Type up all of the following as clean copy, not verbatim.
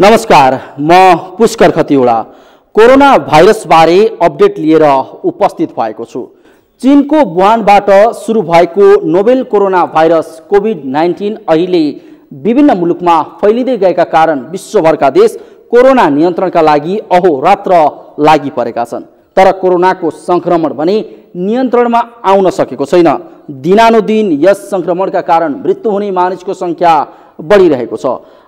नमस्कार, म Pushkar Khatiwada corona virus बारे अपडेट लिएर उपस्थित भएको छु। चीनको वुहानबाट सुरु भएको नोभेल कोरोना भाइरस कोभिड-19 अहिले विभिन्न मुलुकमा फैलिँदै गएका कारण विश्वभरका देश कोरोना नियन्त्रणका लागि अहोरात्र लागि परेका छन्। तर कोरोनाको संक्रमण भने नियन्त्रणमा आउन सकेको छैन। दिनानुदिन यस संक्रमणका कारण मृत्यु हुने मानिसको संख्या बढिरहेको छ।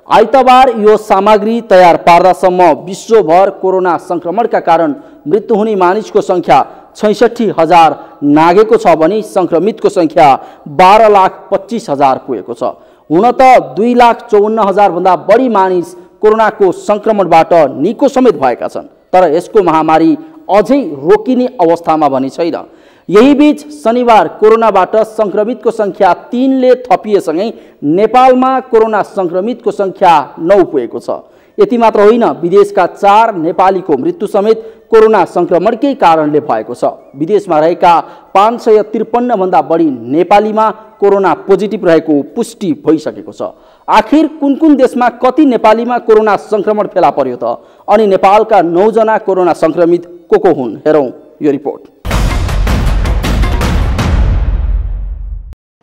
आइतबार यो सामग्री तयार पार्दासम्म विश्वभर कोरोना संक्रमणका कारण मृत्यु हुने मानिसको संख्या 66,000 नागेको छ भने संक्रमितको संख्या 12,25,000 पुगेको छ। हुन त 2,54,000 भन्दा बढी मानिस कोरोनाको संक्रमणबाट निको समेत भएका छन्, तर यसको महामारी अझै रोकिने अवस्थामा भने छैन। यही बीच शनिबार कोरोनाबाट संक्रमितको संख्या 3 ले थपिएसँगै नेपालमा कोरोना संक्रमितको संख्या 9 पुगेको छ। यति मात्र होइन, विदेशका 4 नेपालीको मृत्यु समेत कोरोना संक्रमणकै कारणले भएको छ। विदेशमा रहेका 553 भन्दा बढी नेपालीमा कोरोना पोजिटिभ रहेको पुष्टि भइसकेको छ। आखिर कुन कुन देशमा कति नेपालीमा कोरोना संक्रमण फेला पर्यो त? अनि नेपालका 9 जना कोरोना संक्रमित को हुन्? हेरौं यो रिपोर्ट।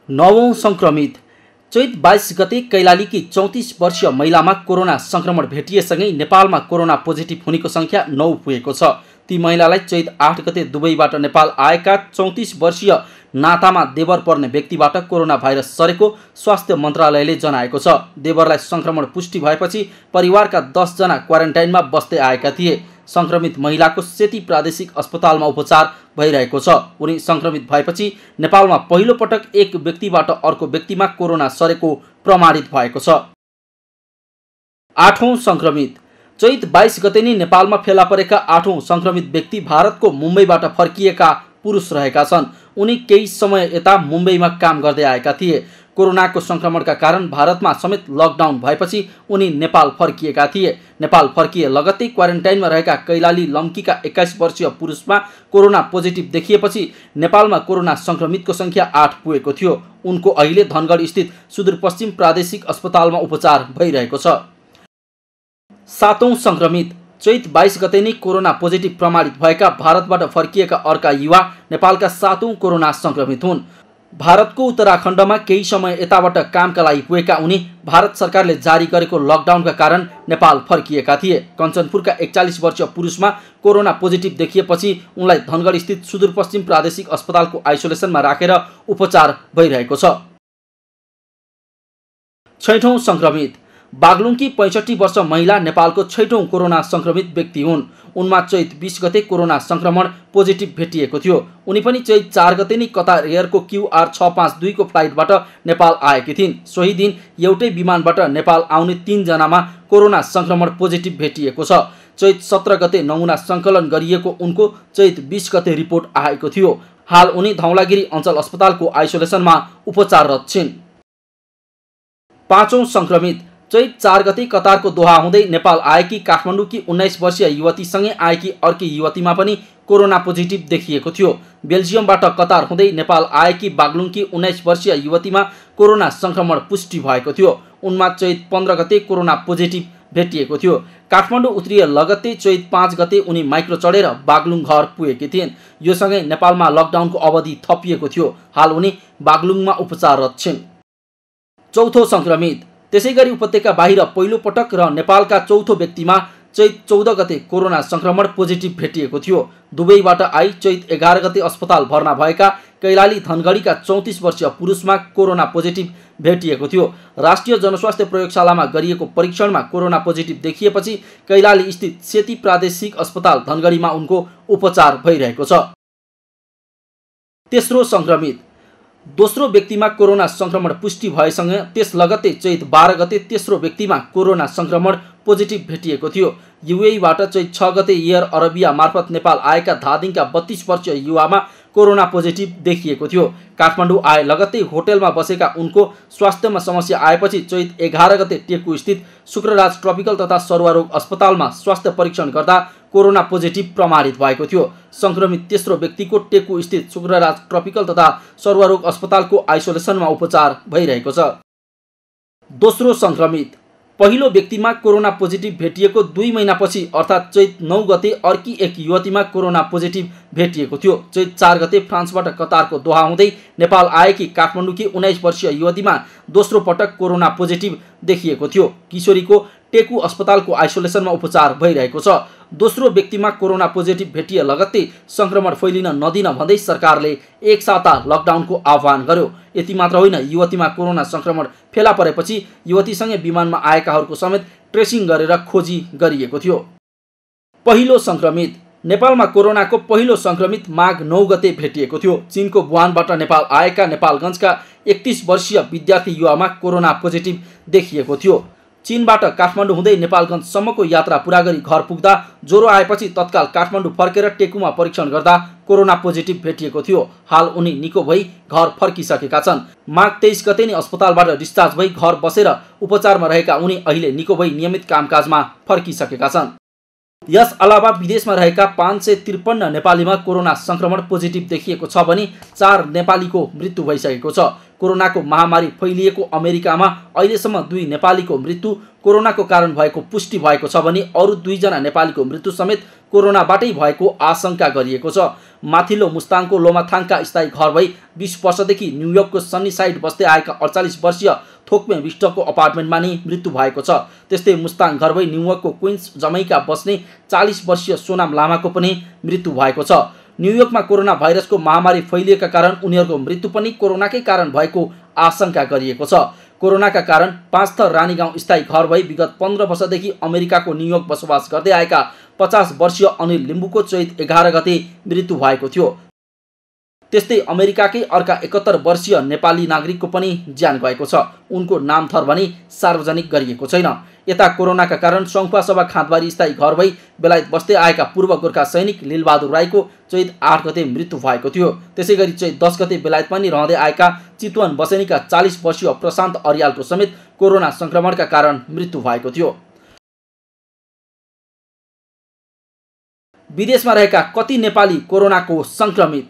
9औं संक्रमित चैत 22 गते कैलालीकी 34 वर्षीय महिलामा कोरोना संक्रमण भेटिएसँगै नेपालमा कोरोना पोजिटिभ हुनेको संख्या 9 पुगेको छ। ती महिलालाई चैत 8 गते दुबईबाट नेपाल आएका 34 वर्षीय नातामा देवर पर्ने व्यक्तिबाट कोरोना भाइरस सरेको स्वास्थ्य मन्त्रालयले जनाएको छ। देवरलाई संक्रमण पुष्टि भएपछि परिवारका 10 जना क्वारेन्टाइनमा बस्दै आएका थिए। संक्रमित महिलाको सेती प्रादेशिक अस्पतालमा उपचार भइरहेको छ। उनी संक्रमित भएपछि नेपालमा पहिलो पटक एक व्यक्तिबाट अर्को व्यक्तिमा कोरोना सरेको प्रमाणित भएको छ। 8औं संक्रमित चैत 22 गते नै नेपालमा फेला परेका 8औं संक्रमित व्यक्ति भारतको मुम्बईबाट फर्किएका पुरुष रहेका छन्। उनी केही समय यता मुम्बईमा काम गर्दै आएका थिए। कोरोनाको संक्रमणका कारण भारतमा समेत लकडाउन भएपछि उनी नेपाल फर्किएका थिए। नेपाल फर्किए लगत्तै क्वारेन्टाइनमा रहेका कैलाली लम्कीका 21 वर्षीय पुरुषमा कोरोना पोजिटिभ देखिएपछि नेपालमा कोरोना संक्रमितको संख्या 8 पुगेको थियो। उनको अहिले धनगढ स्थित सुदूरपश्चिम प्रादेशिक अस्पतालमा उपचार भइरहेको छ। 7औं संक्रमित चैत 22 गते नै कोरोना पोजिटिभ प्रमाणित भएका भारतबाट फर्किएका अर्का युवा नेपालका 7औं कोरोना संक्रमित हुन्। भारतको उत्तराखण्डमा केही समय यताबाट कामका लागि पुगेका उनी भारत सरकारले जारी गरेको लकडाउनका कारण नेपाल फर्किएका थिए। कञ्चनपुरका 41 वर्षीय पुरुषमा कोरोना पोजिटिभ देखिएपछि उनलाई धनगढ स्थित सुदूरपश्चिम प्रादेशिक अस्पतालको आइसोलेसनमा राखेर उपचार भइरहेको छ। 6औं संक्रमित बागलुङकी 65 वर्ष महिला नेपालको 6औं कोरोना संक्रमित व्यक्ति हुन्। उनमा चैत 20 गते कोरोना संक्रमण पोजिटिभ भेटिएको थियो। उनी पनि चैत 4 गते नै कतार एयरको QR 652 को फ्लाइटबाट नेपाल आएकी थिइन्। सोही दिन एउटै विमानबाट नेपाल आउने 3 जनामा कोरोना संक्रमण पोजिटिभ भेटिएको छ। चैत 17 गते नमुना सङ्कलन गरिएको उनको चैत 20 गते रिपोर्ट आएको थियो। हाल उनी धौलागिरी अञ्चल अस्पतालको आइसोलेसनमा उपचाररत छिन्। 5औं संक्रमित चैत 4 गते कतारको दोहा हुँदै नेपाल आएकी काठमाडौँकी 19 वर्षीय युवतीसँगै आएकी अर्की युवतीमा पनि कोरोना पोजिटिभ देखिएको थियो। बेल्जियमबाट कतार हुँदै नेपाल आएकी बागलुङकी 19 वर्षीय युवतीमा कोरोना संक्रमण पुष्टि भएको थियो। उनमा चैत 15 गते कोरोना पोजिटिभ भेटिएको थियो। काठमाडौँ उत्रिए लगत्तै चैत 5 गते उनी माइक्रो चढेर बागलुङ घर पुगेकी थिइन्। यो सँगै नेपालमा लकडाउनको अवधि थपिएको थियो। हाल उनी बागलुङमा उपचाररत छिन्। 4औं संक्रमित त्यसैगरी उपत्यका बाहिर पहिलो पटक र नेपालका 4थो व्यक्तिमा चैत 14 गते कोरोना संक्रमण पोजिटिभ भेटिएको थियो। दुबईबाट आई चैत 11 गते अस्पताल भर्ना भएका कैलाली धनगढीका 34 वर्षीय पुरुषमा कोरोना पोजिटिभ भेटिएको थियो। राष्ट्रिय जनस्वास्थ्य प्रयोगशालामा गरिएको परीक्षणमा कोरोना पोजिटिभ देखिएपछि कैलाली स्थित सेती प्रादेशिक अस्पताल धनगढीमा उनको उपचार भइरहेको छ। तेस्रो संक्रमित दोस्रो व्यक्तिमा कोरोना संक्रमण पुष्टि भएसँगै त्यस लगत्तै चैत 12 गते तेस्रो व्यक्तिमा कोरोना संक्रमण पोजिटिभ भेटिएको थियो। युएईबाट चैत 6 गते एयर अरबिया मार्फत नेपाल आएका धादिङका 32 वर्षीय युवामा कोरोना पोजिटिभ देखिएको थियो। काठमाडौँ आए लगत्तै होटलमा बसेका उनको स्वास्थ्यमा समस्या आएपछि चैत 11 गते टेकु स्थित शुक्रराज ट्रपिकल तथा सर्वरोग अस्पतालमा स्वास्थ्य परीक्षण गर्दा कोरोना पोजिटिभ प्रमाणित भएको थियो। संक्रमित तेस्रो व्यक्तिको टेकु स्थित शुक्रराज ट्रपिकल तथा सर्वरोग अस्पतालको आइसोलेसनमा उपचार भइरहेको छ। दोस्रो संक्रमित पहिलो व्यक्तिमा कोरोना पोजिटिभ भेटिएको 2 महिनापछि अर्थात् चैत 9 गते अर्की एक युवतीमा कोरोना पोजिटिभ भेटिएको थियो। चैत 4 गते फ्रान्सबाट कतारको दोहा हुँदै नेपाल आएकी काठमाडौँकी 19 वर्षीय युवतीमा दोस्रो पटक कोरोना पोजिटिभ देखिएको थियो। किशोरीको टेकु अस्पतालको आइसोलेसनमा उपचार भइरहेको छ। दोस्रो व्यक्तिमा कोरोना पोजिटिभ भेटिए लगत्तै संक्रमण फैलिन नदिन भन्दै सरकारले 1 साता लकडाउनको आह्वान गर्यो। यति मात्र होइन, युवतीमा कोरोना संक्रमण फेला परेपछि युवतीसँगै विमानमा आएकाहरूको समेत ट्रेसिङ गरेर खोजी गरिएको थियो। पहिलो संक्रमित नेपालमा कोरोनाको पहिलो संक्रमित माघ 9 गते भेटिएको थियो। चीनको वुहानबाट नेपाल आएका नेपालगञ्जका 31 वर्षीय विद्यार्थी युवामा कोरोना पोजिटिभ देखिएको थियो। चीनबाट काठमाडौँ हुँदै नेपालगञ्जसम्मको यात्रा पूरा गरी घर पुग्दा ज्वरो आएपछि तत्काल काठमाडौँ फर्केर टेकुमा परीक्षण गर्दा कोरोना पोजिटिभ भेटिएको थियो। हाल उनी निको भई घर फर्किसकेका छन्। माघ 23 गते नै अस्पतालबाट डिस्चार्ज भई घर बसेर उपचारमा रहेका उनी अहिले निको भई नियमित कामकाजमा फर्किसकेका छन्। यस अलावा विदेशमा रहेका 553 नेपालीमा कोरोना संक्रमण पोजिटिभ देखिएको छ भने 4 नेपालीको मृत्यु भइसकेको छ। कोरोनाको महामारी फैलिएको अमेरिकामा अहिलेसम्म 2 नेपालीको मृत्यु कोरोनाको कारण भएको पुष्टि भएको छ भने अरू 2 जना नेपालीको मृत्यु समेत कोरोनाबाटै भएको आशंका गरिएको छ। माथिल्लो मुस्ताङको लोमाथाङका स्थायी घर भई 20 वर्षदेखि न्युयोर्कको सन्नीसाइड बस्दै आएका 48 वर्षीय थोक्मे विष्टको अपार्टमेन्टमा नै मृत्यु भएको छ। त्यस्तै मुस्ताङ घर भई न्युयोर्कको क्विन्स जमैका बस्ने 40 वर्षीय सोनाम लामाको पनि मृत्यु भएको छ। न्युयोर्कमा कोरोना भाइरसको महामारी फैलिएका कारण उनीहरूको मृत्यु पनि कोरोनाकै कारण भएको आशंका गरिएको छ। कोरोनाका कारण 5 थर रानीगाउँ स्थायी घर भई विगत 15 वर्षदेखि अमेरिकाको न्युयोर्क बसोबास गर्दै आएका 50 वर्षीय अनिल लिम्बुको चैत 11 गते मृत्यु भएको थियो। त्यस्तै अमेरिकाकै अर्का 71 वर्षीय नेपाली नागरिकको पनि ज्यान गएको छ। उनको नाम थर भने सार्वजनिक गरिएको छैन। यता कोरोनाका कारण सङ्खुवासभा खाँदबारी स्थायी घर भई बेलायत बस्दै आएका पूर्व गोर्खा सैनिक लीलबहादुर राईको चैत 8 गते मृत्यु भएको थियो। त्यसैगरी चैत 10 गते बेलायतमा नि रहँदै आएका चितवन बसेनीका 40 वर्षीय प्रशान्त अर्यालको समेत कोरोना संक्रमणका कारण मृत्यु भएको थियो। विदेशमा रहेका कति नेपाली कोरोनाको संक्रमित?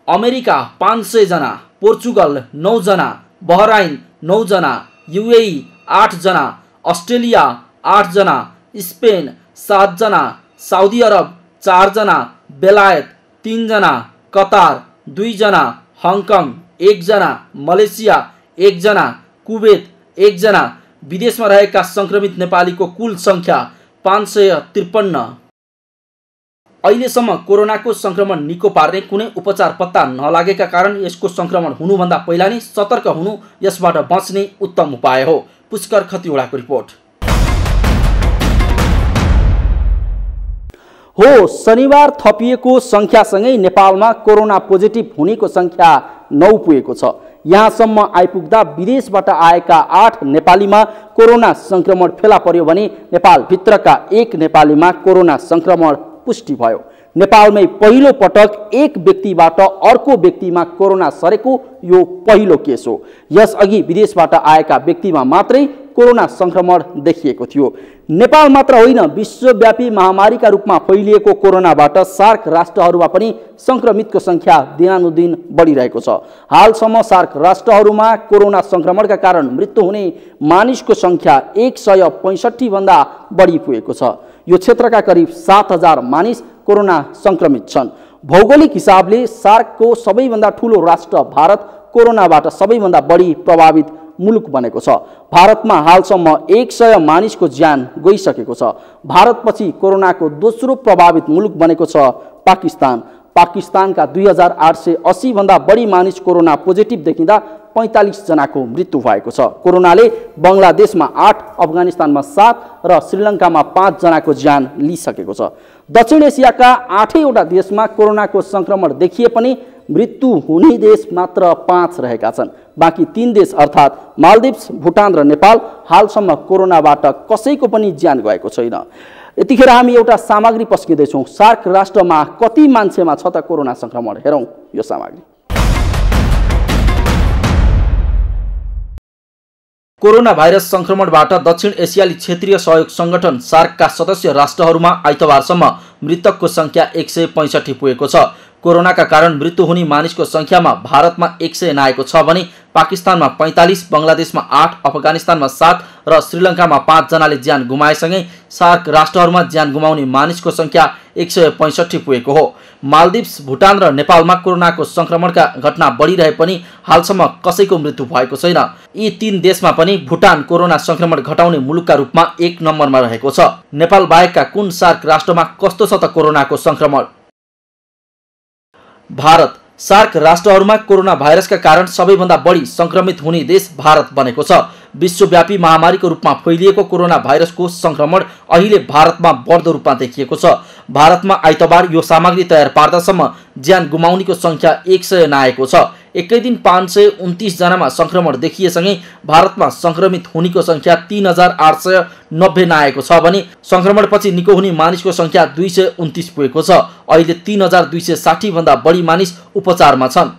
अमेरिका 500 जना, पोर्चुगल 9 जना, बहराइन 9 जना, युएई 8 जना, अस्ट्रेलिया 8 जना, स्पेन 7 जना, साउदी अरब 4 जना, बेलायत 3 जना, कतार 2 जना, हङकङ 1 जना, मलेसिया 1 जना, कुवेत 1 जना। विदेशमा रहेका संक्रमित नेपालीको कुल सङ्ख्या 553। अहिलेसम्म कोरोनाको संक्रमण निको पार्ने कुनै उपचार पत्ता नलागेका कारण यसको संक्रमण हुनुभन्दा पहिला नै सतर्क हुनु यसबाट बच्ने उत्तम उपाय हो। पुष्कर खतिवडाको रिपोर्ट हो। शनिबार थपिएको सङ्ख्यासँगै नेपालमा कोरोना पोजिटिभ हुनेको सङ्ख्या 9 पुगेको छ। यहाँसम्म आइपुग्दा विदेशबाट आएका 8 नेपालीमा कोरोना संक्रमण फेला पर्यो भने नेपालभित्रका 1 नेपालीमा कोरोना संक्रमण पुष्टि भयो। नेपालमै पहिलो पटक एक व्यक्तिबाट अर्को व्यक्तिमा कोरोना सरेको यो पहिलो केस हो। यसअघि विदेशबाट आएका व्यक्तिमा मात्रै कोरोना संक्रमण देखिएको थियो। नेपाल मात्र होइन, विश्वव्यापी महामारीका रूपमा फैलिएको कोरोनाबाट सार्क राष्ट्रहरूमा पनि संक्रमितको सङ्ख्या दिनानुदिन बढिरहेको छ। हालसम्म सार्क राष्ट्रहरूमा कोरोना संक्रमणका कारण मृत्यु हुने मानिसको सङ्ख्या 165 भन्दा बढी पुगेको छ। यो क्षेत्रका करिब 7000 मानिस कोरोना संक्रमित छन्। भौगोलिक हिसाबले सार्कको सबैभन्दा ठुलो राष्ट्र भारत कोरोनाबाट सबैभन्दा बढी प्रभावित मुलुक बनेको छ। भारतमा हालसम्म 100 मानिसको ज्यान गइसकेको छ। भारतपछि कोरोनाको दोस्रो प्रभावित मुलुक बनेको छ पाकिस्तान। पाकिस्तानका 2880 भन्दा बढी मानिस कोरोना पोजिटिभ देखिँदा 45 जनाको मृत्यु भएको छ। कोरोनाले बङ्गलादेशमा 8, अफगानिस्तानमा 7 र श्रीलङ्कामा 5 जनाको ज्यान लिइसकेको छ। दक्षिण एसियाका 8वटा देशमा कोरोनाको संक्रमण देखिए पनि मृत्यु हुने देश मात्र 5 रहेका छन्। बाँकी 3 देश अर्थात् मालदिप्स, भुटान र नेपाल हालसम्म कोरोनाबाट कसैको पनि ज्यान गएको छैन। यतिखेर हामी एउटा सामग्री पस्किँदैछौँ। सार्क राष्ट्रमा कति मान्छेमा छ त कोरोना संक्रमण? हेरौँ यो सामग्री। कोरोना भाइरस संक्रमणबाट दक्षिण एसियाली क्षेत्रीय सहयोग संगठन सार्कका सदस्य राष्ट्रहरूमा आइतबारसम्म मृतकको सङ्ख्या 165 पुगेको छ। कोरोनाका कारण मृत्यु हुने मानिसको संख्यामा भारतमा 100 नआएको छ भने पाकिस्तानमा 45, बंगलादेशमा 8, अफगानिस्तानमा 7 र श्रीलङ्कामा 5 जनाले ज्यान गुमाएसँगै सार्क राष्ट्रहरूमा ज्यान गुमाउने मानिसको संख्या 165 पुगेको हो। मालदिप्स, भुटान र नेपालमा कोरोनाको संक्रमणका घटना बढिरहे पनि हालसम्म कसैको मृत्यु भएको छैन। यी 3 देशमा पनि भुटान कोरोना संक्रमण घटाउने मुलुकका रूपमा 1 नम्बरमा रहेको छ। नेपाल बाहेकका कुन सार्क राष्ट्रमा कस्तो छ त कोरोनाको संक्रमण? भारत सार्क राष्ट्रहरूमा कोरोना भाइरसका कारण सबैभन्दा बढी संक्रमित हुने देश भारत बनेको छ। विश्वव्यापी महामारीको रूपमा फैलिएको कोरोना भाइरसको संक्रमण अहिले भारतमा बढ्दो रूपमा देखिएको छ। भारतमा आइतबार यो सामग्री तयार पार्दासम्म ज्यान गुमाउनेको संख्या 100 नआएको छ। एकै दिन 529 जनामा संक्रमण देखिएसँगै भारतमा संक्रमित हुनेको संख्या 3890 नआएको छ भने संक्रमणपछि निको हुने मानिसको संख्या 229 पुगेको छ। अहिले 3260 भन्दा बढी मानिस उपचारमा छन्।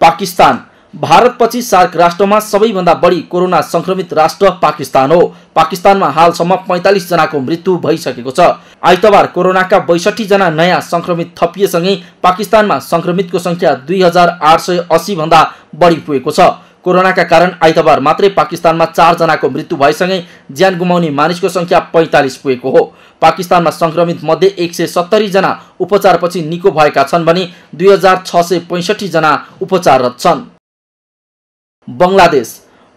पाकिस्तान भारतपछि सार्क राष्ट्रमा सबैभन्दा बढी कोरोना संक्रमित राष्ट्र पाकिस्तान हो। पाकिस्तानमा हालसम्म 45 जनाको मृत्यु भइसकेको छ। आइतबार कोरोनाका 62 जना नयाँ संक्रमित थपिएसँगै पाकिस्तानमा संक्रमितको संख्या 2880 भन्दा बढी पुगेको छ। कोरोनाका कारण आइतबार मात्रै पाकिस्तानमा 4 जनाको मृत्यु भएसँगै ज्यान गुमाउने मानिसको संख्या 45 पुगेको हो। पाकिस्तानमा संक्रमित मध्ये 170 जना उपचारपछि निको भएका छन् भने 2665 जना उपचाररत छन्। बंगलादेश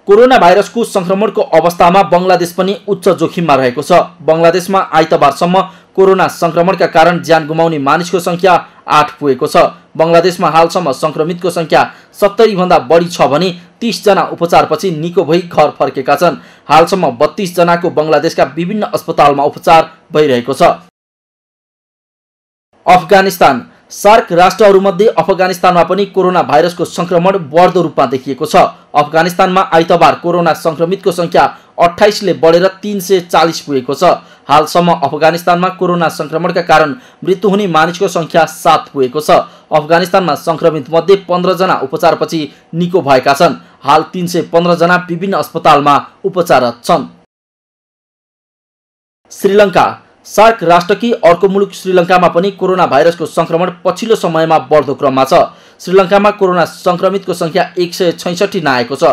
कोरोना भाइरसको संक्रमणको अवस्थामा बंगलादेश पनि उच्च जोखिममा रहेको छ। बंगलादेशमा आइतबारसम्म कोरोना संक्रमणका कारण ज्यान गुमाउने मानिसको संख्या 8 पुगेको छ। बंगलादेशमा हालसम्म संक्रमितको संख्या 70 भन्दा बढी छ भने 30 जना उपचारपछि निको भई घर फर्केका छन्। हालसम्म 32 जनाको बंगलादेशका विभिन्न अस्पतालमा उपचार भइरहेको छ। अफगानिस्तान सार्क राष्ट्रहरूमध्ये अफगानिस्तानमा पनि कोरोना भाइरसको संक्रमण बढ्दो रूपमा देखिएको छ। अफगानिस्तानमा आइतबार कोरोना संक्रमितको संख्या 28 ले बढेर 340 पुगेको छ। हालसम्म अफगानिस्तानमा कोरोना संक्रमणका कारण मृत्यु हुने मानिसको संख्या 7 पुगेको छ। अफगानिस्तानमा संक्रमित मध्ये 15 जना उपचारपछि निको भएका छन्। हाल 315 जना विभिन्न अस्पतालमा उपचाररत छन्। श्रीलङ्का सार्क राष्ट्रकी अर्को मुलुक श्रीलङ्कामा पनि कोरोना भाइरसको संक्रमण पछिल्लो समयमा बढ्दो क्रममा छ। श्रीलङ्कामा कोरोना संक्रमितको संख्या 166 नआएको छ।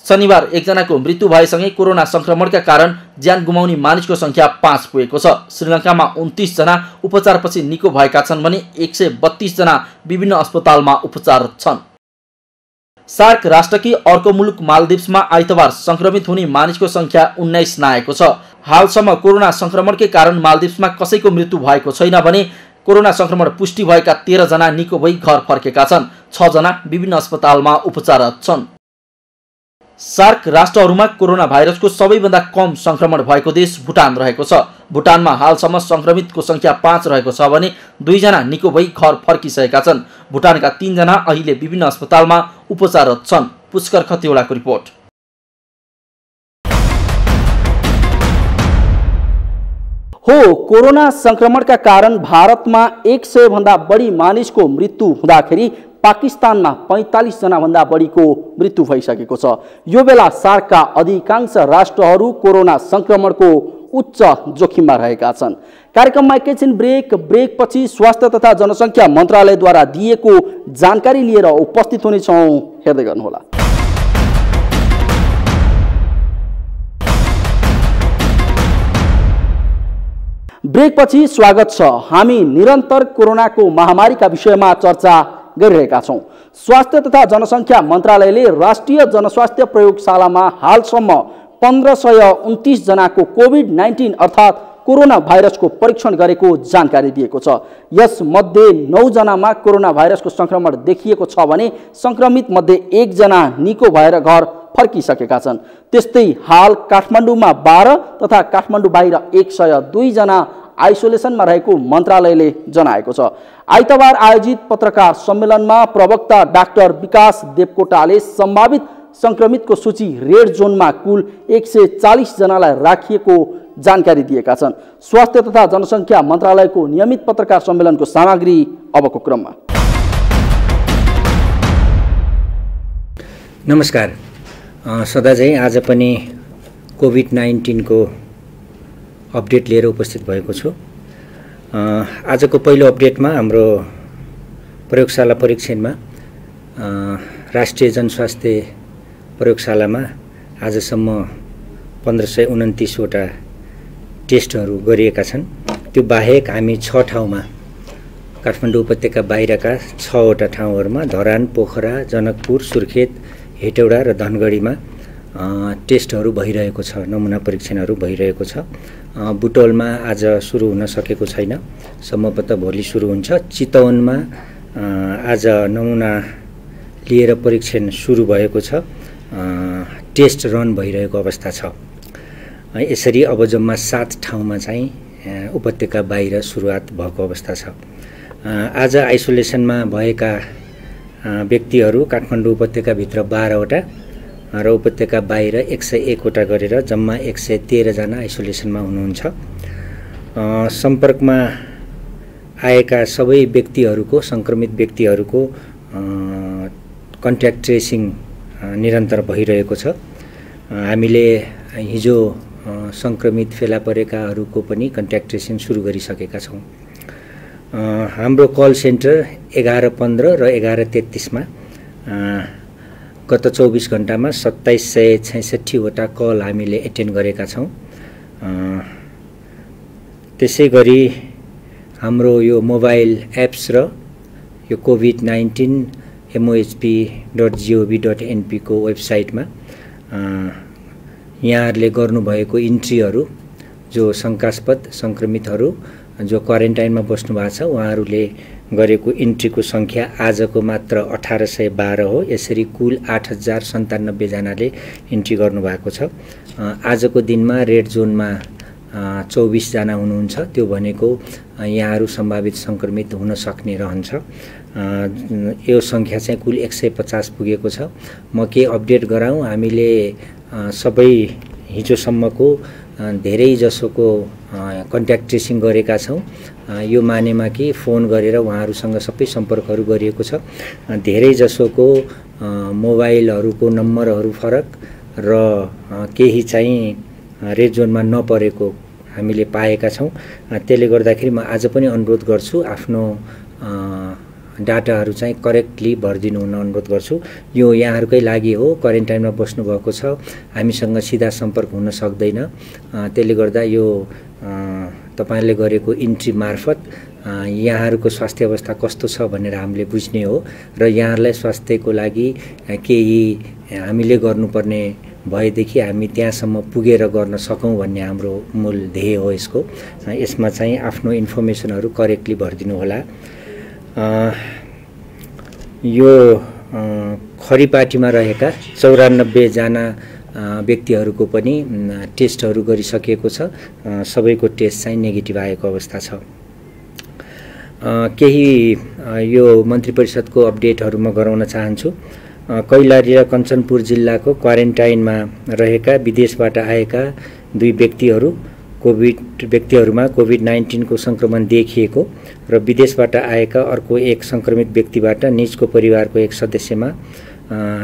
शनिबार 1 जनाको मृत्यु भएसँगै कोरोना संक्रमणका कारण ज्यान गुमाउने मानिसको संख्या 5 पुगेको छ। श्रीलङ्कामा 29 जना उपचारपछि निको भएका छन् भने 132 जना विभिन्न अस्पतालमा उपचाररत छन्। सार्क राष्ट्रकी अर्को मुलुक मालदिप्समा आइतबार संक्रमित हुने मानिसको संख्या 19 नआएको छ। हालसम्म कोरोना संक्रमणकै कारण मालदिप्समा कसैको मृत्यु भएको छैन भने कोरोना संक्रमण पुष्टि भएका 13 जना निको भई घर फर्केका छन्। 6 जना विभिन्न अस्पतालमा उपचाररत छन्। सार्क राष्ट्रहरूमा कोरोना भाइरसको सबैभन्दा कम संक्रमण भएको देश भुटान रहेको छ। भुटानमा हालसम्म संक्रमितको संख्या 5 रहेको छ भने 2 जना निको भई घर फर्किसकेका छन्। भुटानका 3 जना अहिले विभिन्न अस्पतालमा उपचाररत छन्। पुष्कर खतिवडाको रिपोर्ट। हो कोरोना संक्रमणका कारण भारतमा 100 भन्दा बढी मानिसको मृत्यु हुँदाखेरि पाकिस्तानमा 45 जना भन्दा बढीको मृत्यु भइसकेको छ। यो बेला सार्कका अधिकांश राष्ट्रहरू कोरोना संक्रमणको उच्च जोखिममा रहेका छन्। कार्यक्रममा एकैछिन ब्रेकपछि स्वास्थ्य तथा जनसङ्ख्या मन्त्रालयद्वारा दिएको जानकारी लिएर उपस्थित हुनेछौँ। हेर्दै गर्नुहोला। ब्रेकपछि स्वागत छ। हामी निरन्तर कोरोनाको महामारीका विषयमा चर्चा गरिरहेका छौं। स्वास्थ्य तथा जनसङ्ख्या मन्त्रालयले राष्ट्रिय जनस्वास्थ्य प्रयोगशालामा हालसम्म 1529 जनाको कोभिड-19 अर्थात् कोरोना भाइरसको परीक्षण गरेको जानकारी दिएको छ। यसमध्ये 9 जनामा कोरोना भाइरसको संक्रमण देखिएको छ भने संक्रमित मध्ये 1 जना निको भएर घर फर्किसकेका छन्। त्यस्तै हाल काठमाडौँमा 12 तथा काठमाडौँ बाहिर 102 जना आइसोलेसनमा रहेको मन्त्रालयले जनाएको छ। आइतबार आयोजित पत्रकार सम्मेलनमा प्रवक्ता डाक्टर विकास देवकोटाले सम्भावित संक्रमितको सूची रेड जोनमा कुल 140 जनालाई राखिएको जानकारी दिएका छन्। स्वास्थ्य तथा जनसङ्ख्या मन्त्रालयको नियमित पत्रकार सम्मेलनको सामग्री अबको क्रममा। नमस्कार, सदा चाहिँ आज पनि कोभिड-19 को अपडेट लिएर उपस्थित भएको छु। आजको पहिलो अपडेटमा हाम्रो प्रयोगशाला परीक्षणमा राष्ट्रिय जनस्वास्थ्य प्रयोगशालामा आजसम्म 1529 वटा टेस्टहरू गरिएका छन्। त्यो बाहेक हामी 6 ठाउँमा काठमाडौँ उपत्यका बाहिरका 6 वटा ठाउँहरूमा धरान, पोखरा, जनकपुर, सुर्खेत, हेटौडा र धनगढीमा टेस्टहरू भइरहेको छ, नमुना परीक्षणहरू भइरहेको छ। बुटवलमा आज सुरु हुन सकेको छैन, सम्भवतः भोलि सुरु हुन्छ। चितवनमा आज नमुना लिएर परीक्षण सुरु भएको छ, टेस्ट रन भइरहेको अवस्था छ। यसरी अब जम्मा 7 ठाउँमा चाहिँ उपत्यका बाहिर सुरुवात भएको अवस्था छ। आज आइसोलेसनमा भएका व्यक्तिहरू काठमाडौँ उपत्यकाभित्र 12 वटा र उपत्यका बाहिर 101 वटा गरेर जम्मा 113 जना आइसोलेसनमा हुनुहुन्छ। सम्पर्कमा आएका सबै व्यक्तिहरूको, संक्रमित व्यक्तिहरूको कन्ट्याक्ट ट्रेसिङ निरन्तर भइरहेको छ। हामीले हिजो संक्रमित फेला परेकाहरूको पनि कन्ट्याक्ट ट्रेसिङ सुरु गरिसकेका छौँ। हाम्रो कल सेन्टर 11:15 र 11:33 मा गत 24 घण्टामा 2766 वटा कल हामीले एटेन्ड गरेका छौँ। त्यसै गरी हाम्रो यो मोबाइल एप्स र यो COVID-19 mohp.gov.np को वेबसाइटमा यहाँहरूले गर्नुभएको इन्ट्रीहरू, जो शङ्कास्पद संक्रमितहरू जो क्वारेन्टाइनमा बस्नु भएको छ उहाँहरूले गरेको इन्ट्रीको सङ्ख्या आजको मात्र 1812 हो। यसरी कुल 8097 जनाले इन्ट्री गर्नुभएको छ। आजको दिनमा रेड जोनमा 24 जना हुनुहुन्छ। त्यो भनेको यहाँहरू सम्भावित संक्रमित हुन सक्ने रहन्छ। यो सङ्ख्या चाहिँ कुल 150 पुगेको छ। म के अपडेट गराउँ, हामीले सबै हिजोसम्मको धेरै जसोको कन्ट्याक्ट ट्रेसिङ गरेका छौँ। यो मानेमा कि फोन गरेर उहाँहरूसँग सबै सम्पर्कहरू गरिएको छ। धेरै जसोको मोबाइलहरूको नम्बरहरू फरक र केही चाहिँ रेड जोनमा नपरेको हामीले पाएका छौँ। त्यसले गर्दाखेरि म आज पनि अनुरोध गर्छु, आफ्नो डाटाहरू चाहिँ करेक्टली भरिदिनु हुन अनुरोध गर्छु। यो यहाँहरूकै लागि हो, क्वारेन्टाइनमा बस्नुभएको छ, हामीसँग सिधा सम्पर्क हुन सक्दैन। त्यसले गर्दा यो तपाईहरुले गरेको इन्ट्री मार्फत यहाँहरूको स्वास्थ्य अवस्था कस्तो छ भनेर हामीले बुझ्ने हो र यहाँहरूलाई स्वास्थ्यको लागि केही हामीले गर्नुपर्ने भएदेखि हामी त्यहाँसम्म पुगेर गर्न सकौँ भन्ने हाम्रो मूल ध्येय हो। यसमा चाहिँ आफ्नो इन्फर्मेसनहरू करेक्टली भरिदिनु होला। यो खरीपाटीमा रहेका 94 जना व्यक्तिहरूको पनि टेस्टहरू गरिसकिएको छ। सबैको टेस्ट चाहिँ नेगेटिभ आएको अवस्था छ। केही यो मन्त्री परिषदको अपडेटहरू म गराउन चाहन्छु। कैलाली र कञ्चनपुर जिल्लाको क्वारेन्टाइनमा रहेका विदेशबाट आएका 2 व्यक्तिहरूमा कोभिड-19 को संक्रमण देखिएको र विदेशबाट आएका अर्को एक संक्रमित व्यक्तिबाट निजको परिवारको एक सदस्यमा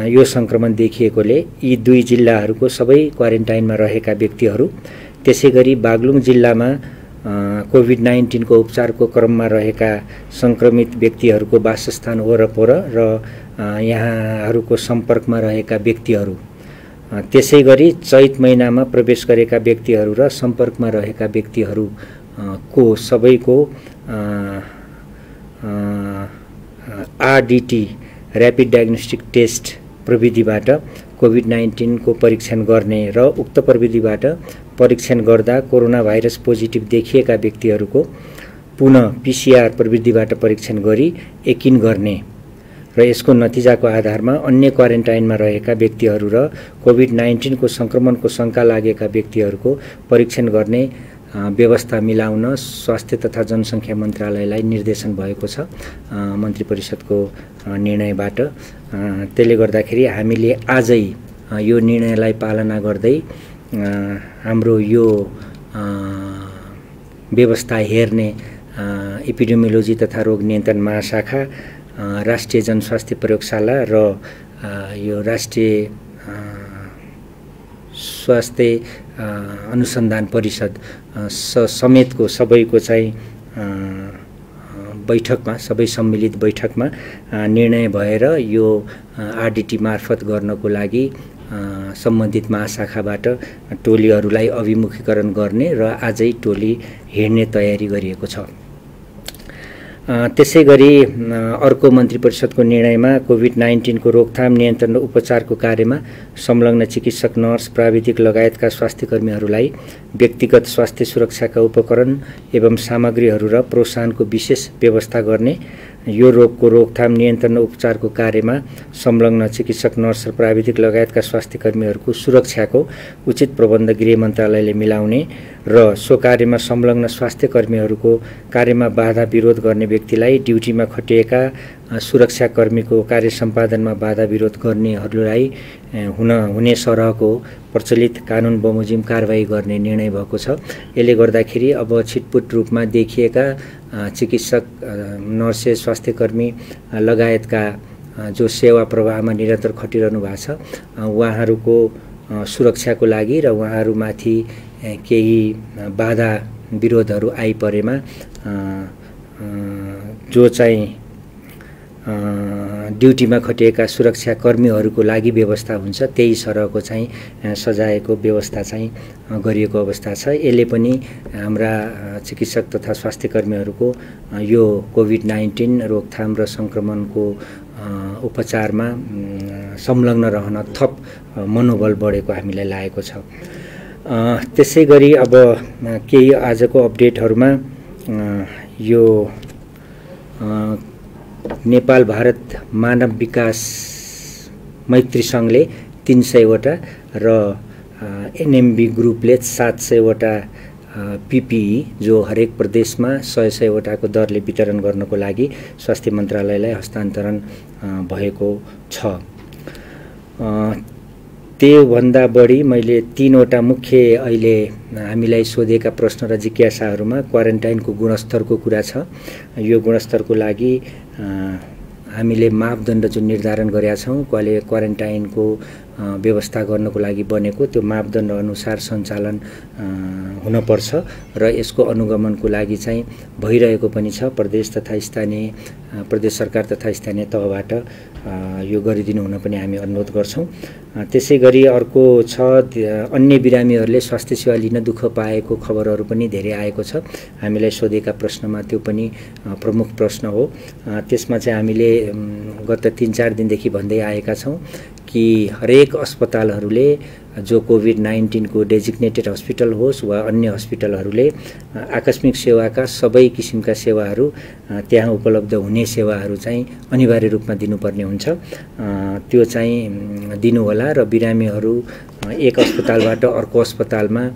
यो संक्रमण देखिएकोले यी 2 जिल्लाहरूको सबै क्वारेन्टाइनमा रहेका व्यक्तिहरू, त्यसैगरी बागलुङ जिल्लामा कोभिड-19 को उपचारको क्रममा रहेका संक्रमित व्यक्तिहरूको वासस्थान वरपर र यहाँहरूको सम्पर्कमा रहेका व्यक्तिहरू, त्यसैगरी चैत महिनामा प्रवेश गरेका व्यक्तिहरू र सम्पर्कमा रहेका व्यक्तिहरू को सबैको आरडीटी र्यापिड डायग्नोस्टिक टेस्ट प्रविधिबाट कोभिड-19 को परीक्षण गर्ने र उक्त प्रविधिबाट परीक्षण गर्दा कोरोना भाइरस पोजिटिभ देखिएका व्यक्तिहरूको पुनः पीसीआर प्रविधिबाट परीक्षण गरी यकिन गर्ने र यसको नतिजाको आधारमा अन्य क्वारेन्टाइनमा रहेका व्यक्तिहरू र कोभिड-19 को संक्रमणको शंका लागेका व्यक्तिहरूको परीक्षण गर्ने व्यवस्था मिलाउन स्वास्थ्य तथा जनसङ्ख्या मन्त्रालयलाई निर्देशन भएको छ मन्त्री परिषदको निर्णयबाट। त्यसले गर्दाखेरि हामीले आजै यो निर्णयलाई पालना गर्दै हाम्रो यो व्यवस्था हेर्ने एपिडेमियोलोजी तथा रोग नियन्त्रण महाशाखा, राष्ट्रिय जनस्वास्थ्य प्रयोगशाला र यो राष्ट्रिय स्वास्थ्य अनुसन्धान परिषद समेतको सबैको चाहिँ बैठकमा, सबै सम्मिलित बैठकमा निर्णय भएर यो आरडिटी मार्फत गर्नको लागि सम्बन्धित महाशाखाबाट टोलीहरूलाई अभिमुखीकरण गर्ने र आजै टोली हिँड्ने तयारी गरिएको छ। त्यसै गरी अर्को मन्त्री परिषदको निर्णयमा कोभिड-19 को रोकथाम, नियन्त्रण र उपचारको कार्यमा संलग्न चिकित्सक, नर्स, प्राविधिक लगायतका स्वास्थ्यकर्मीहरूलाई व्यक्तिगत स्वास्थ्य सुरक्षाका उपकरण एवं सामग्रीहरू र प्रोत्साहनको विशेष व्यवस्था गर्ने, यो रोगको रोकथाम, नियन्त्रण र उपचारको कार्यमा संलग्न चिकित्सक, नर्स र प्राविधिक लगायतका स्वास्थ्यकर्मीहरूको सुरक्षाको उचित प्रबन्ध गृह मन्त्रालयले मिलाउने र सो कार्यमा संलग्न स्वास्थ्यकर्मीहरूको कार्यमा बाधा विरोध गर्ने व्यक्तिलाई ड्युटीमा खटिएका सुरक्षाकर्मीको कार्य सम्पादनमा बाधा विरोध गर्नेहरूलाई हुने सरहको प्रचलित कानुन बमोजिम कारबाही गर्ने निर्णय भएको छ। यसले गर्दाखेरि अब छिटपुट रूपमा देखिएका चिकित्सक, नर्सेस, स्वास्थ्यकर्मी लगायतका जो सेवा प्रवाहमा निरन्तर खटिरहनु भएको छ उहाँहरूको सुरक्षाको लागि र उहाँहरूमाथि केही बाधा विरोधहरू आइपरेमा जो चाहिँ ड्युटीमा खटिएका सुरक्षाकर्मीहरूको लागि व्यवस्था हुन्छ त्यही सरहको चाहिँ सजायको व्यवस्था चाहिँ गरिएको अवस्था छ। यसले पनि हाम्रा चिकित्सक तथा स्वास्थ्यकर्मीहरूको यो कोभिड-19 रोकथाम र सङ्क्रमणको उपचारमा संलग्न रहन थप मनोबल बढेको हामीलाई लागेको छ। त्यसै गरी अब केही आजको अपडेटहरूमा यो नेपाल भारत मानव विकास मैत्री सङ्घले 300 वटा र एनएमबी ग्रुपले 700 वटा पिपिई जो हरेक प्रदेशमा 100 वटाको दरले वितरण गर्नको लागि स्वास्थ्य मन्त्रालयलाई हस्तान्तरण भएको छ। त्योभन्दा बढी मैले 3 वटा मुख्य अहिले हामीलाई सोधेका प्रश्न र जिज्ञासाहरूमा क्वारेन्टाइनको गुणस्तरको कुरा छ। यो गुणस्तरको लागि हामीले मापदण्ड जुन निर्धारण गरेका छौँ क्वारेन्टाइनको व्यवस्था गर्नको लागि बनेको त्यो मापदण्ड अनुसार सञ्चालन हुनुपर्छ र यसको अनुगमनको लागि चाहिँ भइरहेको पनि छ। प्रदेश सरकार तथा स्थानीय तहबाट यो गरिदिनु हुन पनि हामी अनुरोध गर्छौँ। त्यसै गरी अर्को छ अन्य बिरामीहरूले स्वास्थ्य सेवा लिन दुःख पाएको खबरहरू पनि धेरै आएको छ। हामीलाई सोधेका प्रश्नमा त्यो पनि प्रमुख प्रश्न हो। त्यसमा चाहिँ हामीले गत 3-4 दिनदेखि भन्दै आएका छौँ कि हरेक अस्पतालहरूले जो कोभिड-19 को डेजिग्नेटेड हस्पिटल होस् वा अन्य हस्पिटलहरूले आकस्मिक सेवाका सबै किसिमका सेवाहरू त्यहाँ उपलब्ध हुने सेवाहरू चाहिँ अनिवार्य रूपमा दिनुपर्ने हुन्छ। त्यो चाहिँ दिनुहोला र बिरामीहरू एक अस्पतालबाट अर्को अस्पतालमा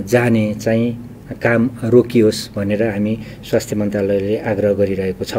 जाने चाहिँ काम रोकियोस् भनेर हामी स्वास्थ्य मन्त्रालयले आग्रह गरिरहेको छ।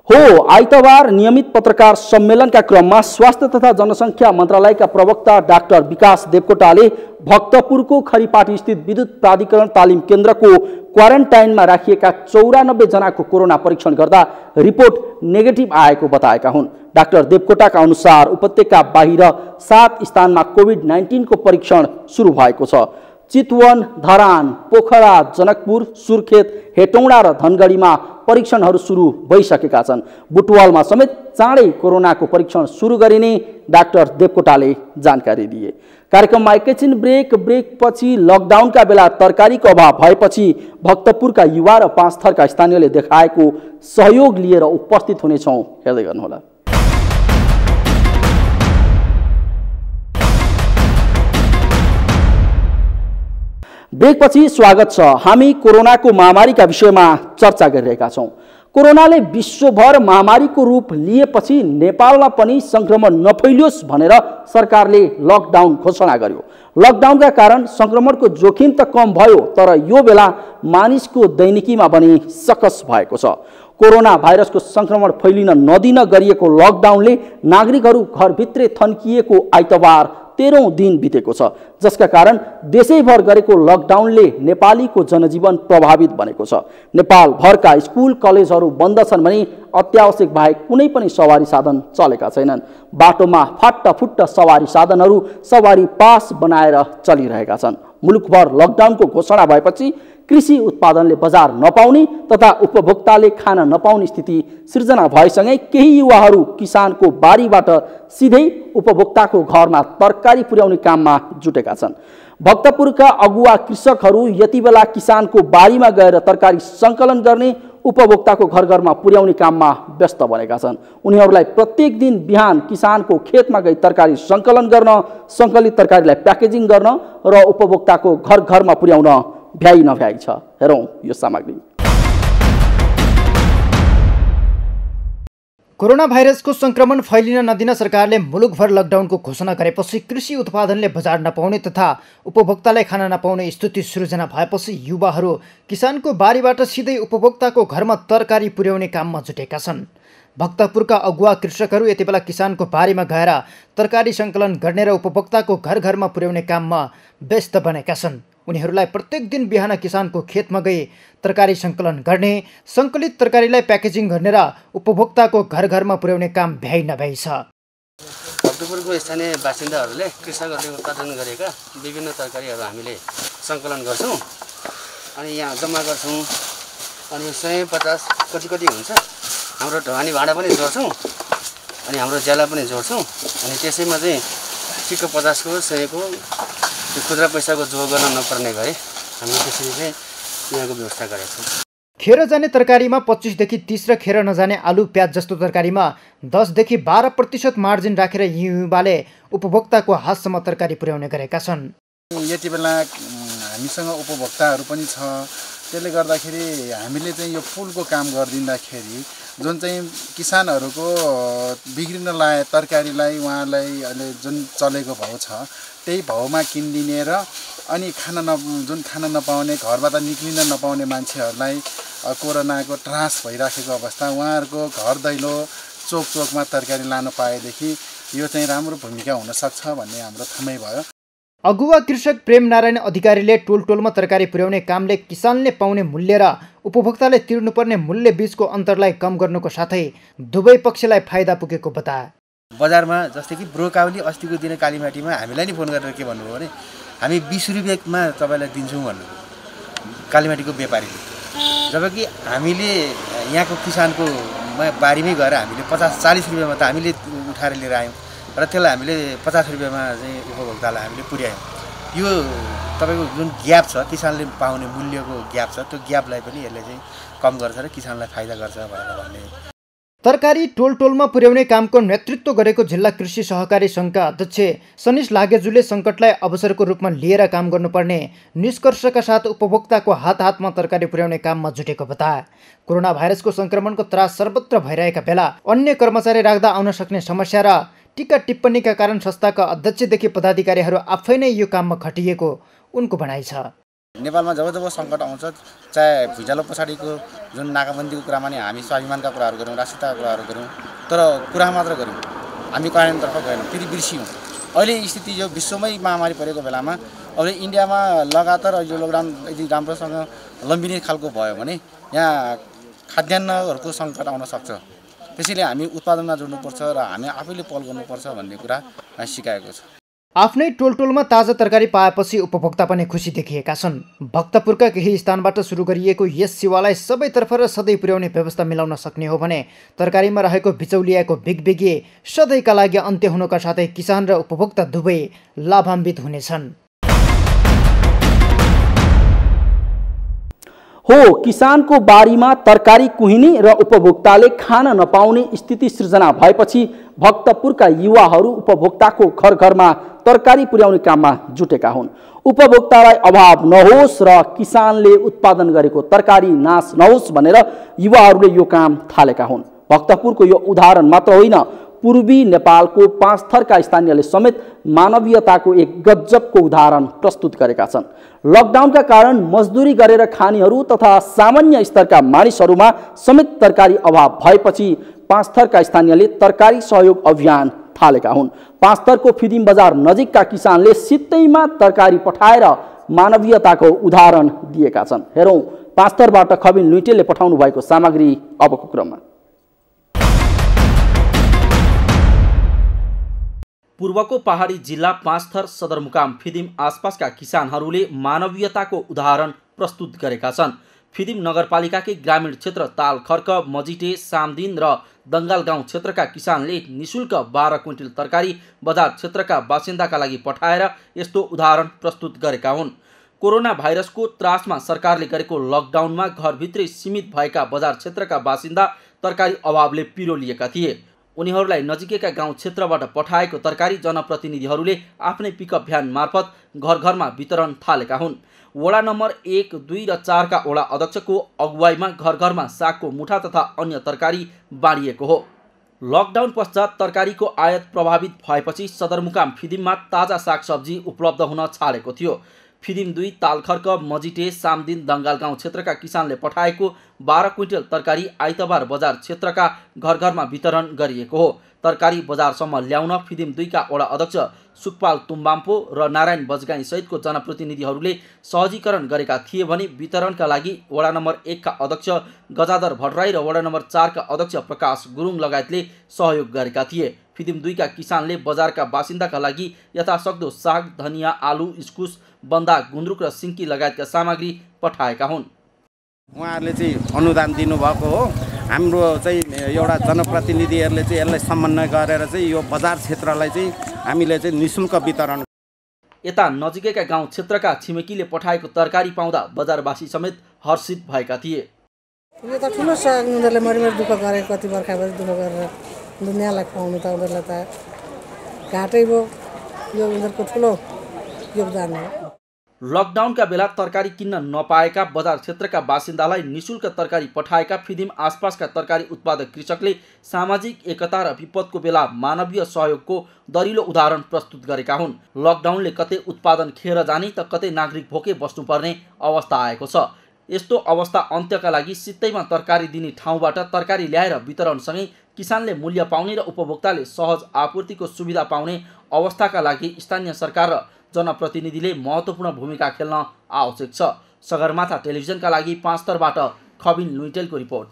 हो आइतबार नियमित पत्रकार सम्मेलनका क्रममा स्वास्थ्य तथा जनसङ्ख्या मन्त्रालयका प्रवक्ता डाक्टर विकास देवकोटाले भक्तपुरको खरिपाटी स्थित विद्युत प्राधिकरण तालिम केन्द्रको क्वारेन्टाइनमा राखिएका 94 जनाको कोरोना परीक्षण गर्दा रिपोर्ट नेगेटिभ आएको बताएका हुन्। डाक्टर देवकोटाका अनुसार उपत्यका बाहिर 7 स्थानमा कोभिड-19 को परीक्षण सुरु भएको छ। चितवन, धरान, पोखरा, जनकपुर, सुर्खेत, हेटौँडा र धनगढीमा परीक्षणहरू सुरु भइसकेका छन्। बुटवलमा समेत चाँडै कोरोनाको परीक्षण सुरु गरिने डाक्टर देवकोटाले जानकारी दिए। कार्यक्रममा एकैछिन ब्रेकपछि लकडाउनका बेला तरकारीको अभाव भएपछि भक्तपुरका युवा र 5 थरका स्थानीयले देखाएको सहयोग लिएर उपस्थित हुनेछौँ। हेर्दै गर्नुहोला। ब्रेकपछि स्वागत छ। हामी कोरोनाको महामारीका विषयमा चर्चा गरिरहेका छौँ। कोरोनाले विश्वभर महामारीको रूप लिएपछि नेपालमा पनि संक्रमण नफैलियोस् भनेर सरकारले लकडाउन घोषणा गर्यो। लकडाउनका कारण संक्रमणको जोखिम त कम भयो, तर यो बेला मानिसको दैनिकीमा पनि सकस भएको छ। कोरोना भाइरसको संक्रमण फैलिन नदिन गरिएको लकडाउनले नागरिकहरू घरभित्रै थन्किएको आइतबार 13औं दिन बितेको छ, जसका कारण देशैभर गरेको लकडाउनले नेपालीको जनजीवन प्रभावित बनेको छ। नेपाल भरका स्कुल कलेजहरू बन्द छन् भने अत्यावश्यक बाहेक कुनै पनि सवारी साधन चलेका छैनन्। बाटोमा फाट्टाफुट्टा सवारी साधनहरू सवारी पास बनाएर चलिरहेका छन्। मुलुकभर लकडाउनको घोषणा भएपछि कृषि उत्पादनले बजार नपाउने तथा उपभोक्ताले खान नपाउने स्थिति सिर्जना भएसँगै केही युवाहरू किसानको बारीबाट सिधै उपभोक्ताको घरमा तरकारी पुर्याउने काममा जुटेका छन्। भक्तपुरका अगुवा कृषकहरू यति बेला किसानको बारीमा गएर तरकारी सङ्कलन गर्ने, उपभोक्ताको घर घरमा पुर्याउने काममा व्यस्त बनेका छन्। उनीहरूलाई प्रत्येक दिन बिहान किसानको खेतमा गई तरकारी सङ्कलन गर्न, सङ्कलित तरकारीलाई प्याकेजिङ गर्न र उपभोक्ताको घर घरमा पुर्याउन भ्याइ नभ्याइ छ। हेरौँ यो सामग्री। कोरोना भाइरसको संक्रमण फैलिन नदिन सरकारले मुलुकभर लकडाउनको घोषणा गरेपछि कृषि उत्पादनले बजार नपाउने तथा उपभोक्तालाई खान नपाउने स्थिति सृजना भएपछि युवाहरू किसानको बारीबाट सिधै उपभोक्ताको घरमा तरकारी पुर्याउने काममा जुटेका छन्। भक्तपुरका अगुवा कृषकहरू यति बेला किसानको बारीमा गएर तरकारी सङ्कलन गर्ने र उपभोक्ताको घर घरमा पुर्याउने काममा व्यस्त बनेका छन्। उनीहरूलाई प्रत्येक दिन बिहान किसानको खेतमा गई तरकारी सङ्कलन गर्ने, सङ्कलित तरकारीलाई प्याकेजिङ गर्ने र उपभोक्ताको घर घरमा पुर्याउने काम भ्याइ नभ्याइ छ। भक्तपुरको स्थानीय बासिन्दाहरूले कृषकहरूले उत्पादन गरेका विभिन्न तरकारीहरू हामीले सङ्कलन गर्छौँ अनि यहाँ जम्मा गर्छौँ। अनि 150 कति हुन्छ। हाम्रो ढुवानी भाँडा पनि जोड्छौँ अनि हाम्रो ज्याला पनि जोड्छौँ अनि त्यसैमा चाहिँ चिक्को 50 को 100 को त्यो खुद्रा पैसाको जोड गर्न नपर्ने गरी हामीले त्यसरी चाहिँ यहाँको व्यवस्था गरेका छौँ। खेर जाने तरकारीमा 25 देखि 30 र खेर नजाने आलु प्याज जस्तो तरकारीमा 10 देखि 12% मार्जिन राखेर युवाले उपभोक्ताको हातसम्म तरकारी पुर्याउने गरेका छन्। यति बेला हामीसँग उपभोक्ताहरू पनि छ। त्यसले गर्दाखेरि हामीले चाहिँ यो पुलको काम गरिदिँदाखेरि जुन चाहिँ किसानहरूको बिग्रिन लागे तरकारीलाई उहाँलाई अहिले जुन चलेको भाउ छ त्यही भाउमा किनिदिने र अनि जुन खान नपाउने, घरबाट निक्लिन नपाउने मान्छेहरूलाई कोरोनाको त्रास भइराखेको अवस्था उहाँहरूको घर दैलो चोकमा तरकारी लान पाएदेखि यो चाहिँ राम्रो भूमिका हुनसक्छ भन्ने हाम्रो थमै भयो। अगुवा कृषक प्रेम नारायण अधिकारीले टोलटोलमा तरकारी पुर्याउने कामले किसानले पाउने मूल्य र उपभोक्ताले तिर्नुपर्ने मूल्य बीचको अन्तरलाई कम गर्नुको साथै दुवै पक्षलाई फाइदा पुगेको बताए। बजारमा जस्तै कि ब्रोकाउली अस्तिको दिन कालीमाटीमा हामीलाई नि फोन गरेर के भन्नुभयो भने हामी 20 रुपियाँमा तपाईँलाई दिन्छौँ भन्नुभयो कालीमाटीको व्यापारीले, जबकि हामीले यहाँको किसानको बारीमै गएर हामीले 50-40 रुपियाँमा त हामीले उठाएर लिएर आयौँ र त्यसलाई हामीले 50 रुपियाँमा चाहिँ उपभोक्तालाई हामीले पुर्यायौँ। यो तपाईँको जुन ग्याप छ किसानले पाउने मूल्यको ग्याप छ त्यो ग्यापलाई पनि यसले चाहिँ कम गर्छ र किसानलाई फाइदा गर्छ भनेर भन्ने। तरकारी टोलटोलमा पुर्याउने कामको नेतृत्व गरेको जिल्ला कृषि सहकारी सङ्घका अध्यक्ष सनिश लागेजुले सङ्कटलाई अवसरको रूपमा लिएर काम गर्नुपर्ने निष्कर्षका साथ उपभोक्ताको हातमा तरकारी पुर्याउने काममा जुटेको बताए। कोरोना भाइरसको सङ्क्रमणको त्रास सर्वत्र भइरहेका बेला अन्य कर्मचारी राख्दा आउन सक्ने समस्या र टीका टिप्पणीका कारण संस्थाका अध्यक्षदेखि पदाधिकारीहरू आफै नै यो काममा खटिएको उनको भनाइ छ। नेपालमा जब सङ्कट आउँछ, चाहे भुइँचालो पछाडिको जुन नाकाबन्दीको कुरामा नि हामी स्वाभिमानका कुराहरू गऱ्यौँ, राष्ट्रियताका कुराहरू गऱ्यौँ, तर कुरा मात्र गऱ्यौँ, हामी कार्यान्वयनतर्फ गएनौँ, फेरि बिर्सियौँ। अहिले स्थिति यो विश्वमै महामारी परेको बेलामा अहिले इन्डियामा लगातार यो लकडाउन यदि राम्रोसँग लम्बिने खालको भयो भने यहाँ खाद्यान्नहरूको सङ्कट आउन सक्छ। त्यसैले हामी उत्पादनमा जोड्नुपर्छ र हामी आफैले पहल गर्नुपर्छ भन्ने कुरा सिकाएको छ। आफ्नै टोलटोलमा ताजा तरकारी पाएपछि उपभोक्ता पनि खुसी देखिएका छन्। भक्तपुरका केही स्थानबाट सुरु गरिएको यस सेवालाई सबैतर्फ र सधैँ पुर्याउने व्यवस्था मिलाउन सक्ने हो भने तरकारीमा रहेको बिचौलियाको बिगबिगी सधैँका लागि अन्त्य हुनुका साथै किसान र उपभोक्ता दुवै लाभान्वित हुनेछन्। हो, किसानको बारीमा तरकारी कुहिने र उपभोक्ताले खान नपाउने स्थिति सृजना भएपछि भक्तपुरका युवाहरू उपभोक्ताको घर घरमा तरकारी पुर्याउने काममा जुटेका हुन्। उपभोक्तालाई अभाव नहोस् र किसानले उत्पादन गरेको तरकारी नाश नहोस् भनेर युवाहरूले यो काम थालेका हुन्। भक्तपुरको यो उदाहरण मात्र होइन, पूर्वी नेपालको 5 थरका स्थानीयले समेत मानवीयताको एक गजबको उदाहरण प्रस्तुत गरेका छन्। लकडाउनका कारण मजदुरी गरेर खानेहरू तथा सामान्य स्तरका मानिसहरूमा समेत तरकारी अभाव भएपछि 5 थरका स्थानीयले तरकारी सहयोग अभियान थालेका हुन्। 5 थरको फिदिम बजार नजिकका किसानले सित्तैमा तरकारी पठाएर मानवीयताको उदाहरण दिएका छन्। हेरौँ 5 थरबाट खबिल लुइटेलले पठाउनु भएको सामग्री अबको क्रममा। पूर्वको पहाडी जिल्ला पाँचथर सदरमुकाम फिदिम आसपासका किसानहरूले मानवीयताको उदाहरण प्रस्तुत गरेका छन्। फिदिम नगरपालिकाकै ग्रामीण क्षेत्र तालखर्क, मजिटे, सामदिन र दङ्गाल गाउँ क्षेत्रका किसानले निशुल्क 12 क्विन्टल तरकारी बजार क्षेत्रका बासिन्दाका लागि पठाएर यस्तो उदाहरण प्रस्तुत गरेका हुन्। कोरोना भाइरसको त्रासमा सरकारले गरेको लकडाउनमा घरभित्रै सीमित भएका बजार क्षेत्रका बासिन्दा तरकारी अभावले पिरोलिएका थिए। उनीहरूलाई नजिकैका गाउँ क्षेत्रबाट पठाएको तरकारी जनप्रतिनिधिहरूले आफ्नै पिकअप भ्यान मार्फत घर घरमा वितरण थालेका हुन्। वडा नम्बर 1, 2 र 4 का वडा अध्यक्षको अगुवाईमा घर घरमा सागको मुठा तथा अन्य तरकारी बाँडिएको हो। लकडाउन पश्चात तरकारीको आयात प्रभावित भएपछि सदरमुकाम फिदिममा ताजा सागसब्जी उपलब्ध हुन छाडेको थियो। फिदिम 2, तालखर्क, मजिटे, सामदिन, दङ्गाल गाउँ क्षेत्रका किसानले पठाएको 12 क्विन्टल तरकारी आइतबार बजार क्षेत्रका घर घरमा वितरण गरिएको हो। तरकारी बजारसम्म ल्याउन फिदिम 2 का वडा अध्यक्ष सुकपाल तुम्बाम्पो र नारायण बजगाई सहितको जनप्रतिनिधिहरूले सहजीकरण गरेका थिए भने वितरणका लागि वडा नम्बर 1 का अध्यक्ष गजाधर भट्टराई र वडा नम्बर 4 का अध्यक्ष प्रकाश गुरुङ लगायतले सहयोग गरेका थिए। फिदिम 2 का किसानले बजारका बासिन्दाका लागि यथासक्दो साग, धनिया, आलु, इस्कुस, बन्दा, गुन्द्रुक र सिन्की लगायतका सामग्री पठाएका हुन्। उहाँहरूले चाहिँ अनुदान दिनुभएको हो। हाम्रो चाहिँ एउटा जनप्रतिनिधिहरूले चाहिँ यसलाई समन्वय गरेर चाहिँ यो बजार क्षेत्रलाई चाहिँ हामीले चाहिँ निःशुल्क वितरण। यता नजिकैका गाउँ क्षेत्रका छिमेकीले पठाएको तरकारी पाउँदा बजारवासी समेत हर्षित भएका थिए। यो त ठुलो उनीहरूले मरिमरि दुःख गरे, कति बर्खापछि दुःख गरेर दुनियाँलाई खुवाउनु त उनीहरूलाई त घाटै भयो। यो उनीहरूको ठुलो योगदान हो। लकडाउनका बेला तरकारी किन्न नपाएका बजार क्षेत्रका बासिन्दालाई निशुल्क तरकारी पठाएका फिदिम आसपासका तरकारी उत्पादक कृषकले सामाजिक एकता र विपदको बेला मानवीय सहयोगको दरिलो उदाहरण प्रस्तुत गरेका हुन्। लकडाउनले कतै उत्पादन खेर जाने त कतै नागरिक भोकै बस्नुपर्ने अवस्था आएको छ। यस्तो अवस्था अन्त्यका लागि सित्तैमा तरकारी दिने ठाउँबाट तरकारी ल्याएर वितरणसँगै किसानले मूल्य पाउने र उपभोक्ताले सहज आपूर्तिको सुविधा पाउने अवस्थाका लागि स्थानीय सरकार र जनप्रतिनिधिले महत्त्वपूर्ण भूमिका खेल्न आवश्यक छ। सगरमाथा टेलिभिजनका लागि पाँचथरबाट खबिन लुइटेलको रिपोर्ट।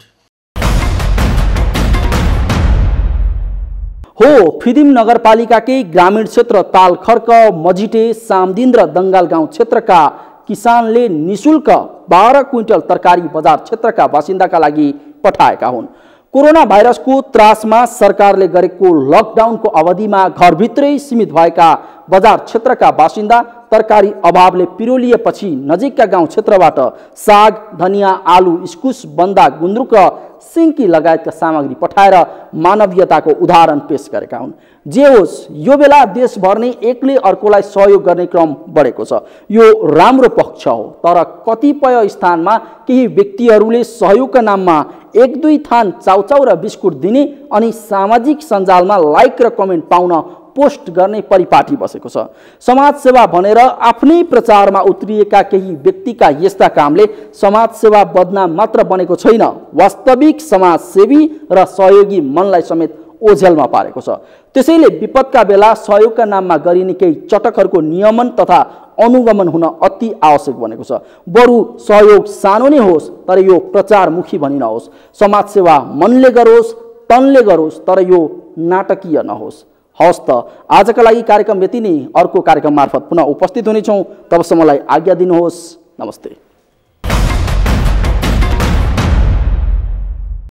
हो फिदिम नगरपालिकाकै ग्रामीण क्षेत्र तालखर्क, मजिटे, सामदिन र दङ्गाल गाउँ क्षेत्रका किसानले निशुल्क 12 क्विन्टल तरकारी बजार क्षेत्रका बासिन्दाका लागि पठाएका हुन्। कोरोना भाइरसको त्रासमा सरकारले गरेको लकडाउनको अवधिमा घरभित्रै सीमित भएका बजार क्षेत्रका बासिन्दा तरकारी अभावले पिरोलिएपछि नजिकका गाउँ क्षेत्रबाट साग, धनिया, आलु, इस्कुस, बन्दा, गुन्द्रुक र सिन्की लगायतका सामग्री पठाएर मानवीयताको उदाहरण पेश गरेका हुन्। जे होस्, यो बेला देशभर नै एकले अर्कोलाई सहयोग गर्ने क्रम बढेको छ। यो राम्रो पक्ष हो, तर कतिपय स्थानमा केही व्यक्तिहरूले सहयोगका नाममा 1-2 थान चाउचाउ र बिस्कुट दिने अनि सामाजिक सञ्जालमा लाइक र कमेन्ट पाउन पोस्ट गर्ने परिपाटी बसेको छ। समाजसेवा भनेर आफ्नै प्रचारमा उत्रिएका केही व्यक्तिका यस्ता कामले समाजसेवा बदनाम मात्र बनेको छैन, वास्तविक समाजसेवी र सहयोगी मनलाई समेत ओझेलमा पारेको छ। त्यसैले विपदका बेला सहयोगका नाममा गरिने केही चटकहरूको नियमन तथा अनुगमन हुन अति आवश्यक बनेको छ। बरु सहयोग सानो नै होस्, तर यो प्रचारमुखी भनी नहोस्। समाजसेवा मनले गरोस्, तनले गरोस्, तर यो नाटकीय नहोस्। हवस् त, आजका लागि कार्यक्रम यति नै। अर्को कार्यक्रम मार्फत पुनः उपस्थित हुनेछौँ। तबसम्मलाई आज्ञा दिनुहोस्। नमस्ते।